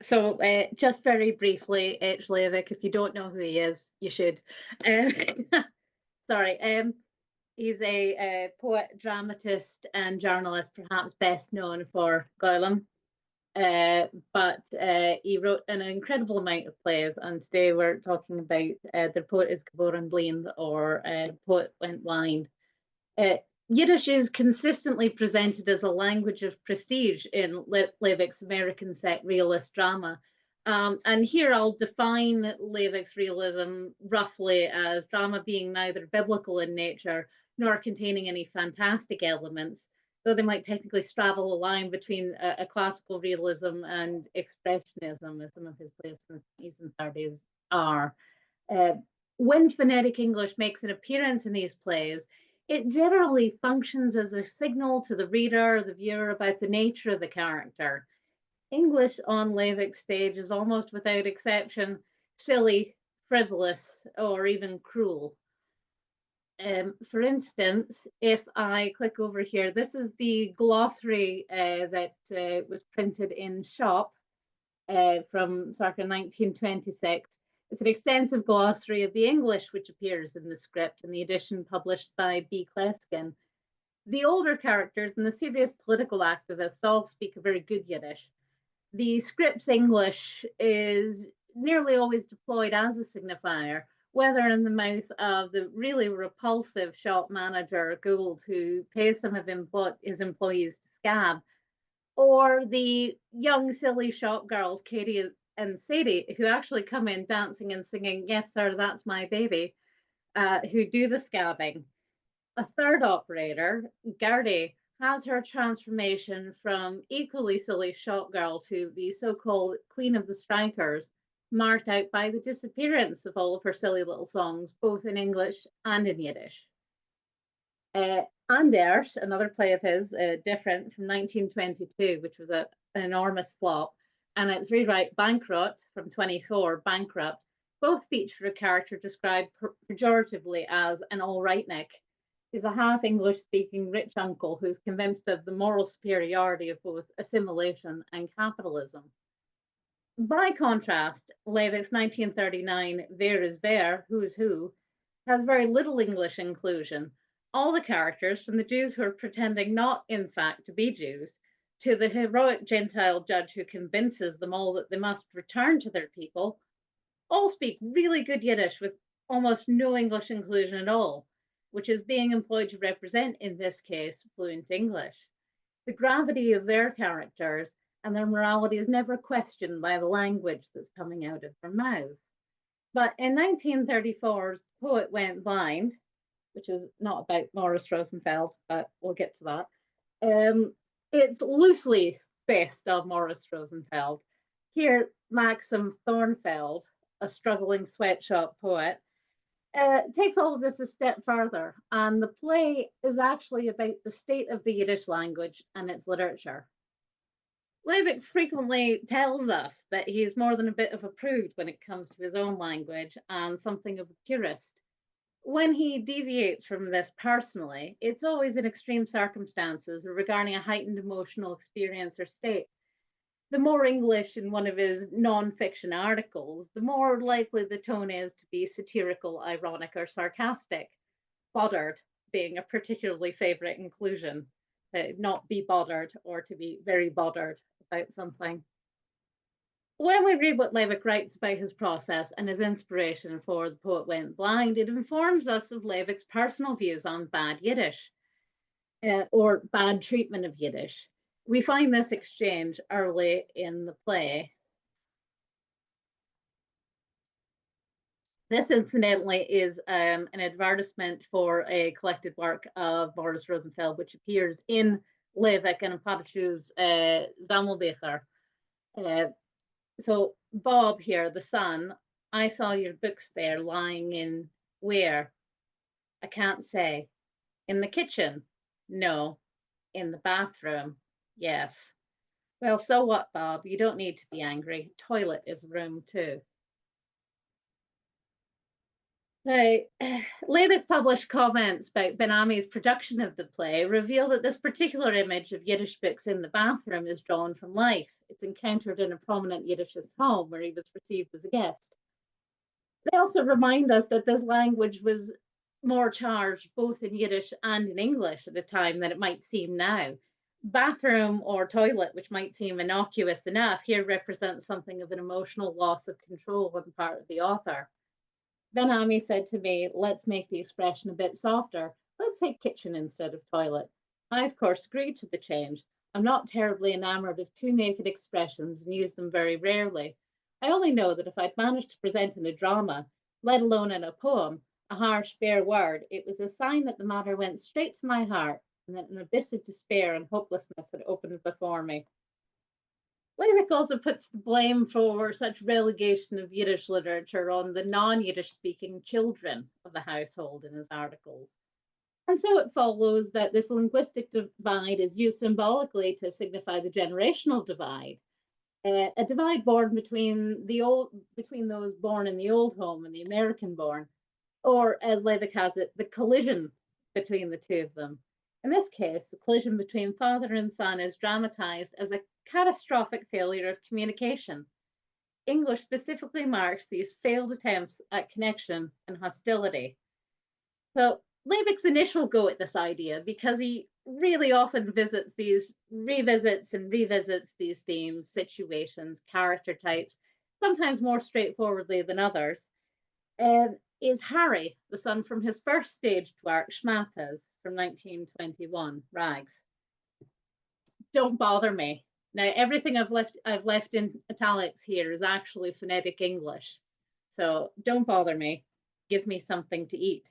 So just very briefly, H. Leivick, if you don't know who he is, you should. Um, sorry. He's a poet, dramatist, and journalist, perhaps best known for Gollum. But he wrote an incredible amount of plays, and today we're talking about the poet is gevorn, or poet went blind. Uh, Yiddish is consistently presented as a language of prestige in Leivick's American set realist drama. And here I'll define Leivick's realism roughly as drama being neither biblical in nature nor containing any fantastic elements, though they might technically straddle a line between a classical realism and expressionism, as some of his plays from the 20s and 30s are. Uh, when phonetic English makes an appearance in these plays, it generally functions as a signal to the reader, the viewer, about the nature of the character. English on Leivick's stage is almost without exception silly, frivolous, or even cruel. For instance, if I click over here, this is the glossary that was printed in Shop from circa 1926. It's an extensive glossary of the English which appears in the script in the edition published by B. Kleskin. The older characters and the serious political activists all speak a very good Yiddish. The script's English is nearly always deployed as a signifier, whether in the mouth of the really repulsive shop manager Gould, who pays some of his employees to scab, or the young, silly shop girls, Katie and Sadie, who actually come in dancing and singing, "Yes, sir, that's my baby," who do the scabbing. A third operator, Gertie, has her transformation from equally silly shop girl to the so-called Queen of the Strikers, marked out by the disappearance of all of her silly little songs, both in English and in Yiddish. Anders, another play of his, different from 1922, which was an enormous flop, and its rewrite Bankrupt from 24, Bankrupt, both feature a character described pejoratively as an all rightnik. He's a half English speaking rich uncle who's convinced of the moral superiority of both assimilation and capitalism. By contrast, Leivick's 1939 Wer is Wer, Who's Who, has very little English inclusion. All the characters, from the Jews who are pretending not, in fact, to be Jews, to the heroic Gentile judge who convinces them all that they must return to their people, all speak really good Yiddish with almost no English inclusion at all, which is being employed to represent, in this case, fluent English. The gravity of their characters and their morality is never questioned by the language that's coming out of their mouths. But in 1934's Poet Went Blind, which is not about Morris Rosenfeld, but we'll get to that. It's loosely based on Morris Rosenfeld. Here, Maxim Thornfeld, a struggling sweatshop poet, takes all of this a step further, and the play is actually about the state of the Yiddish language and its literature. Leivick frequently tells us that he is more than a bit of a prude when it comes to his own language and something of a purist. When he deviates from this personally, it's always in extreme circumstances or regarding a heightened emotional experience or state. The more English in one of his non-fiction articles, the more likely the tone is to be satirical, ironic, or sarcastic. Bothered being a particularly favorite inclusion, not be bothered or to be very bothered about something. When we read what Leivick writes about his process and his inspiration for The Poet Went Blind, it informs us of Leivick's personal views on bad Yiddish, or bad treatment of Yiddish. We find this exchange early in the play. This, incidentally, is an advertisement for a collected work of Morris Rosenfeld, which appears in Leivick and Padishu's Sammelbecher. So Bob here, the son, I saw your books there lying in where? I can't say. In the kitchen? No. In the bathroom? Yes. Well, so what, Bob? You don't need to be angry. Toilet is a room too. Now, Leivick's published comments about Ben Ami's production of the play reveal that this particular image of Yiddish books in the bathroom is drawn from life. It's encountered in a prominent Yiddishist home where he was received as a guest. They also remind us that this language was more charged both in Yiddish and in English at a time than it might seem now. Bathroom or toilet, which might seem innocuous enough, here represents something of an emotional loss of control on the part of the author. Ben Ami said to me, let's make the expression a bit softer. Let's say kitchen instead of toilet. I, of course, agreed to the change. I'm not terribly enamored of two naked expressions and use them very rarely. I only know that if I'd managed to present in a drama, let alone in a poem, a harsh, bare word, it was a sign that the matter went straight to my heart and that an abyss of despair and hopelessness had opened before me. Leivick also puts the blame for such relegation of Yiddish literature on the non-Yiddish speaking children of the household in his articles. And so it follows that this linguistic divide is used symbolically to signify the generational divide, a divide born between those born in the old home and the American born, or as Leivick has it, the collision between the two of them. In this case, the collision between father and son is dramatized as a catastrophic failure of communication. English specifically marks these failed attempts at connection and hostility. So Leivick's initial go at this idea, because he really often revisits these themes, situations, character types, sometimes more straightforwardly than others, is Harry, the son from his first staged work, Schmatas, from 1921, Rags. Don't bother me. Now, everything I've left in italics here is actually phonetic English. So don't bother me. Give me something to eat.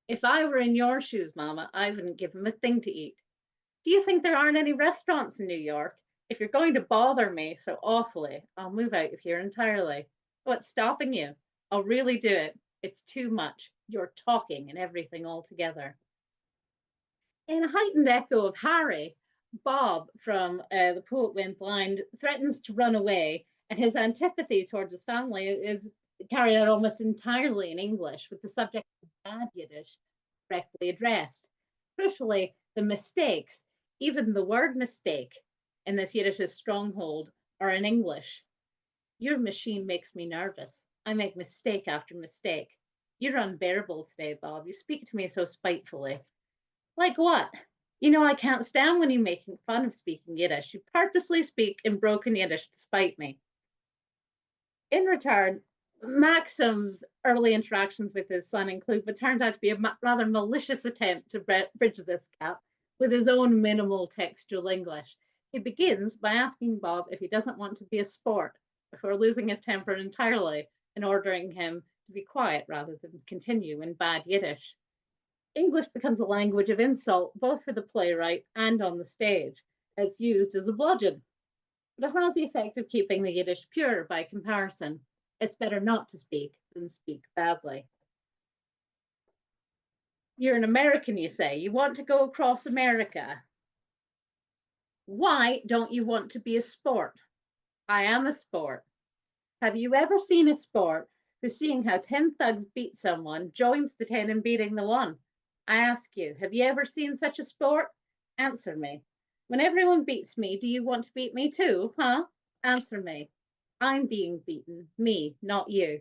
If I were in your shoes, Mama, I wouldn't give him a thing to eat. Do you think there aren't any restaurants in New York? If you're going to bother me so awfully, I'll move out of here entirely. What's stopping you? I'll really do it. It's too much. You're talking and everything altogether. In a heightened echo of Harry, Bob from The Poet Went Blind threatens to run away, and his antipathy towards his family is carried out almost entirely in English, with the subject of bad Yiddish correctly addressed. Crucially, the mistakes, even the word mistake, in this Yiddish stronghold, are in English. Your machine makes me nervous. I make mistake after mistake. You're unbearable today, Bob. You speak to me so spitefully. Like what? You know I can't stand when you're making fun of speaking Yiddish. You purposely speak in broken Yiddish to spite me. In return, Maxim's early interactions with his son include what turned out to be a rather malicious attempt to bridge this gap with his own minimal textual English. He begins by asking Bob if he doesn't want to be a sport before losing his temper entirely and ordering him to be quiet rather than continue in bad Yiddish. English becomes a language of insult, both for the playwright and on the stage. It's used as a bludgeon, but it has the effect of keeping the Yiddish pure by comparison. It's better not to speak than speak badly. You're an American, you say. You want to go across America. Why don't you want to be a sport? I am a sport. Have you ever seen a sport who, seeing how 10 thugs beat someone, joins the 10 in beating the one? I ask you, have you ever seen such a sport? Answer me. When everyone beats me, do you want to beat me too, huh? Answer me. I'm being beaten, me, not you.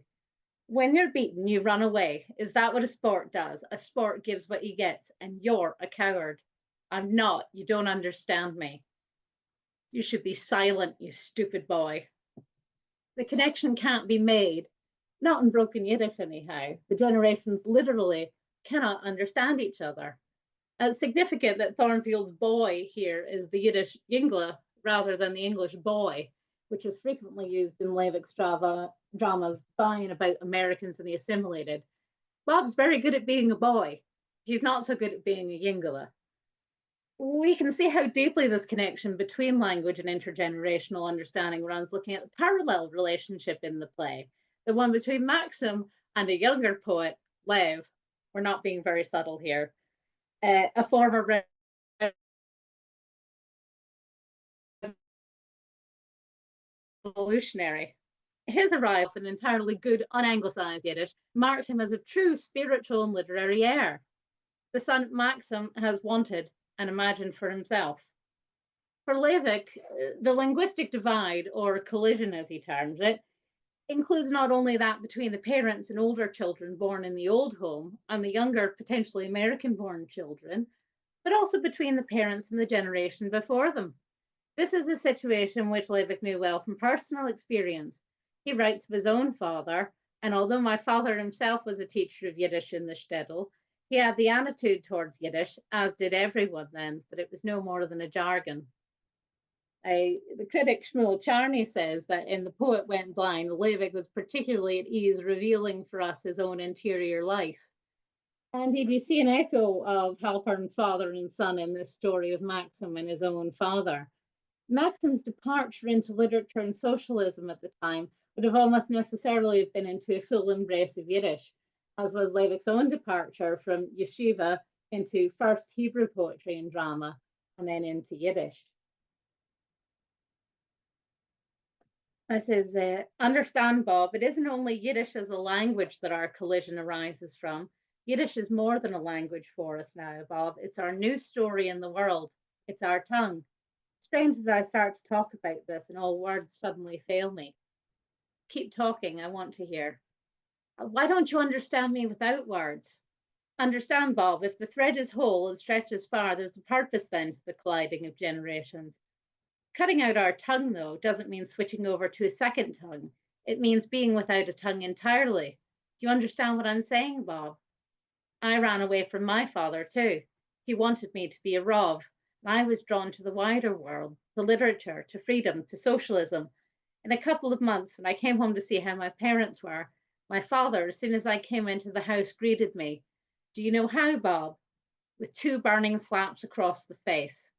When you're beaten, you run away. Is that what a sport does? A sport gives what he gets, and you're a coward. I'm not. You don't understand me. You should be silent, you stupid boy. The connection can't be made, not in broken Yiddish anyhow. The generations literally cannot understand each other. It's significant that Thornfield's boy here is the Yiddish yingla rather than the English boy, which is frequently used in Leivick's dramas by and about Americans and the assimilated. Bob's very good at being a boy. He's not so good at being a yingla. We can see how deeply this connection between language and intergenerational understanding runs looking at the parallel relationship in the play, the one between Maxim and a younger poet, Lev. We're not being very subtle here. A former revolutionary. His arrival in entirely good, unanglicised Yiddish marked him as a true spiritual and literary heir, the son Maxim has wanted and imagined for himself. For Leivick, the linguistic divide, or collision as he terms it, includes not only that between the parents and older children born in the old home and the younger, potentially American born children, but also between the parents and the generation before them. This is a situation which Leivick knew well from personal experience. He writes of his own father, and although my father himself was a teacher of Yiddish in the shtetl, he had the attitude towards Yiddish, as did everyone then, that it was no more than a jargon. The critic Shmuel Charney says that in The Poet Went Blind, Leivick was particularly at ease revealing for us his own interior life. And you see an echo of Halpern's father and son in this story of Maxim and his own father. Maxim's departure into literature and socialism at the time would have almost necessarily been into a full embrace of Yiddish, as was Leivick's own departure from yeshiva into first Hebrew poetry and drama, and then into Yiddish. This is, understand, Bob, it isn't only Yiddish as a language that our collision arises from. Yiddish is more than a language for us now, Bob. It's our new story in the world. It's our tongue. Strange as I start to talk about this and all words suddenly fail me. Keep talking, I want to hear. Why don't you understand me without words? Understand, Bob, if the thread is whole and stretches far, there's a purpose then to the colliding of generations. Cutting out our tongue, though, doesn't mean switching over to a second tongue. It means being without a tongue entirely. Do you understand what I'm saying, Bob? I ran away from my father, too. He wanted me to be a Rov, and I was drawn to the wider world, to literature, to freedom, to socialism. In a couple of months, when I came home to see how my parents were, my father, as soon as I came into the house, greeted me. Do you know how, Bob? With 2 burning slaps across the face.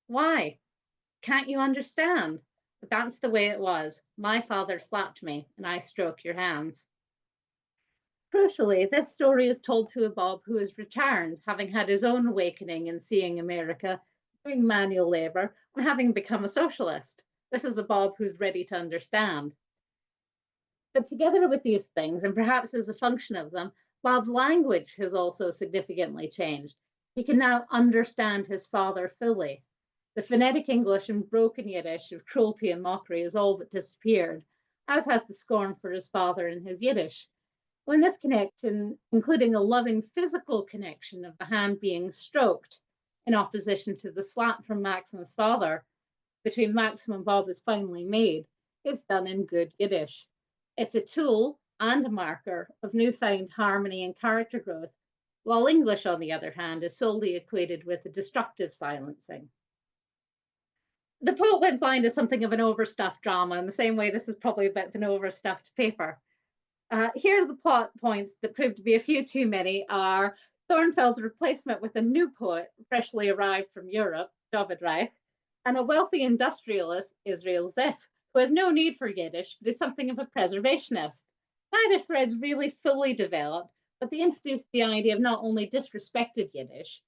Why? Can't you understand? But that's the way it was. My father slapped me, and I stroked your hands. Crucially, this story is told to a Bob who has returned, having had his own awakening in seeing America, doing manual labor, and having become a socialist. This is a Bob who's ready to understand. But together with these things, and perhaps as a function of them, Bob's language has also significantly changed. He can now understand his father fully. The phonetic English and broken Yiddish of cruelty and mockery has all but disappeared, as has the scorn for his father and his Yiddish. When this connection, including a loving physical connection of the hand being stroked, in opposition to the slap from Maxim's father, between Maxim and Bob is finally made, is done in good Yiddish. It's a tool and a marker of newfound harmony and character growth, while English, on the other hand, is solely equated with a destructive silencing. The Poet Went Blind is something of an overstuffed drama, in the same way this is probably a bit of an overstuffed paper. Here are the plot points that prove to be a few too many are Thornfell's replacement with a new poet freshly arrived from Europe, David Reich, and a wealthy industrialist, Israel Ziff, who has no need for Yiddish, but is something of a preservationist. Neither thread's really fully developed, but they introduce the idea of not only disrespected Yiddish,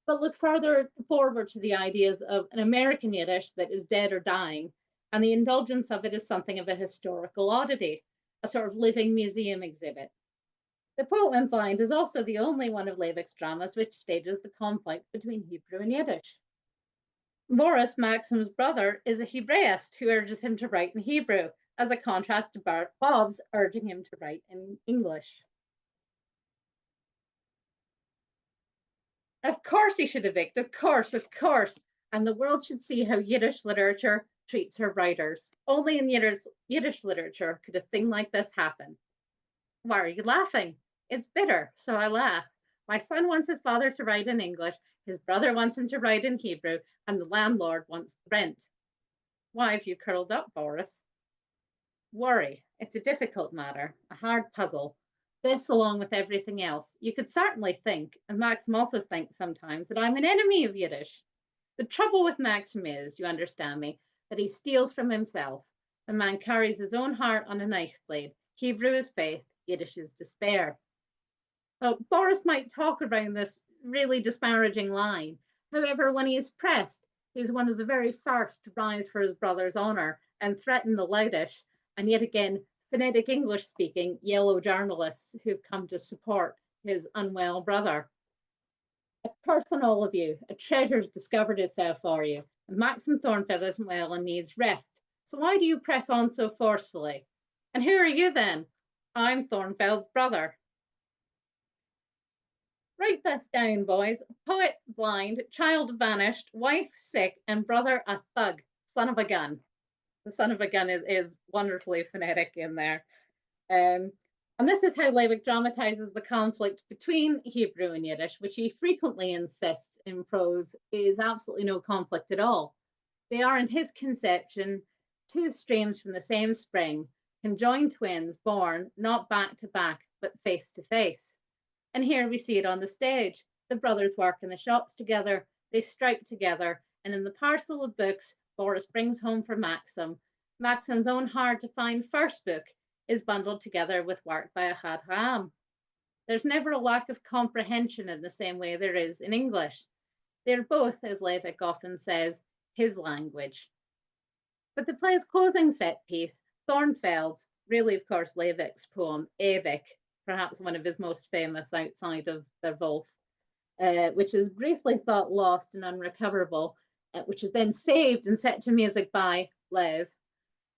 but look further forward to the ideas of an American Yiddish that is dead or dying, and the indulgence of it is something of a historical oddity, a sort of living museum exhibit. The Poet Went Blind is also the only one of Leivick's dramas which stages the conflict between Hebrew and Yiddish. Boris, Maxim's brother, is a Hebraist who urges him to write in Hebrew, as a contrast to Bob's urging him to write in English. Of course he should evict, of course. And the world should see how Yiddish literature treats her writers. Only in Yiddish literature could a thing like this happen. Why are you laughing? It's bitter, so I laugh. My son wants his father to write in English, his brother wants him to write in Hebrew, and the landlord wants the rent. Why have you curled up, Boris? Worry. It's a difficult matter, a hard puzzle. This, along with everything else, you could certainly think, and Maxim also thinks sometimes, that I'm an enemy of Yiddish. The trouble with Maxim is, you understand me, that he steals from himself. The man carries his own heart on a knife blade. Hebrew is faith, Yiddish is despair. Well, Boris might talk around this really disparaging line. However, when he is pressed, he's one of the very first to rise for his brother's honour and threaten the loudest, and yet again, phonetic English speaking yellow journalists who've come to support his unwell brother. A curse on all of you, a treasure's discovered itself for you. And Maxim Thornfeld isn't well and needs rest. So why do you press on so forcefully? And who are you then? I'm Thornfeld's brother. Write this down, boys. Poet blind, child vanished, wife sick, and brother a thug, son of a gun. The son of a gun is wonderfully phonetic in there. Um, and this is how Leivick dramatizes the conflict between Hebrew and Yiddish, which he frequently insists in prose is absolutely no conflict at all. They are, in his conception, two streams from the same spring, conjoined twins born not back to back, but face to face. And here we see it on the stage. The brothers work in the shops together, they strike together, and in the parcel of books Boris brings home for Maxim, Maxim's own hard to find first book is bundled together with work by a Chad Ram. There's never a lack of comprehension in the same way there is in English. They're both, as Leivick often says, his language. But the play's closing set piece, Thornfeld's, really, of course, Leivick's poem, Eivik, perhaps one of his most famous outside of Der Wolf, which is briefly thought lost and unrecoverable, which is then saved and set to music by Lev.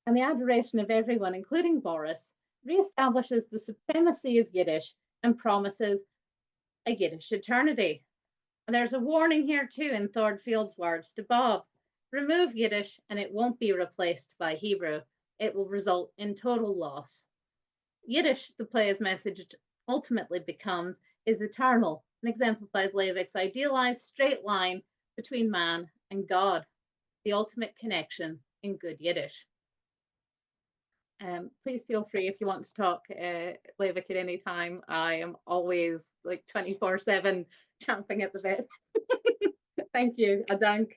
And the adoration of everyone, including Boris, reestablishes the supremacy of Yiddish and promises a Yiddish eternity. And there's a warning here too in Thornfeld's words to Bob. Remove Yiddish and it won't be replaced by Hebrew. It will result in total loss. Yiddish, the play's message ultimately becomes, is eternal and exemplifies Leivick's idealized straight line between man and God, the ultimate connection in good Yiddish. Please feel free if you want to talk Leivick at any time. I am always like 24/7 champing at the bit. Thank you. Adank.